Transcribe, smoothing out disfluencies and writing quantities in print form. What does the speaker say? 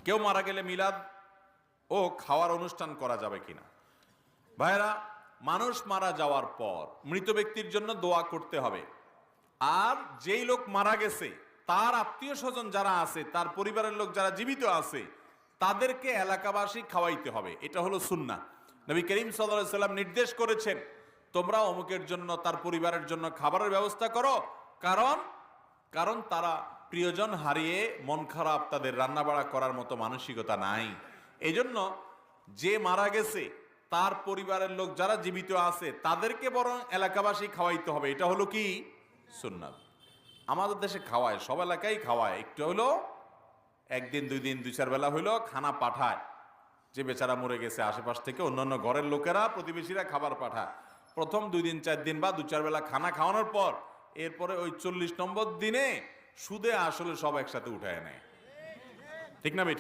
কেউ মারা গেলে মিলাদ ও খাওয়ার অনুষ্ঠান করা যাবে কিনা? ভাইরা, মানুষ মারা যাওয়ার পর মৃত ব্যক্তির জন্য দোয়া করতে হবে। আর যেই লোক মারা গেছে তার আত্মীয় স্বজন যারা আছে, তার পরিবারের লোক যারা জীবিত আছে, তাদেরকে এলাকাবাসী খাওয়াইতে হবে। এটা হলো সুন্নাহ। নবী করিম সাল্লাল্লাহু আলাইহি সাল্লাম নির্দেশ করেছেন, তোমরা অমুকের জন্য, তার পরিবারের জন্য খাবারের ব্যবস্থা করো, কারণ তারা প্রিয়জন হারিয়ে মন খারাপ, তাদের রান্নাবাড়া করার মতো মানসিকতা নাই। এজন্য যে মারা গেছে তার পরিবারের লোক যারা জীবিত আছে তাদেরকে বরং এলাকাবাসী খাওয়াইতে হবে। এটা হলো কি? সুন্নাত। আমাদের দেশে খাওয়ায়, সব এলাকায় খাওয়ায়, একটু হলো একদিন দুই দিন দুই চার বেলা হইলো খানা পাঠায়। যে বেচারা মরে গেছে আশেপাশ থেকে অন্যান্য ঘরের লোকেরা, প্রতিবেশীরা খাবার পাঠায়। প্রথম 2 দিন 4 দিন বা 2-4 বেলা খানা খাওয়ানোর পর এরপরে ওই 40 নম্বর দিনে সুদে আসলে সব একসাথে উঠায় নেয়। ঠিক না?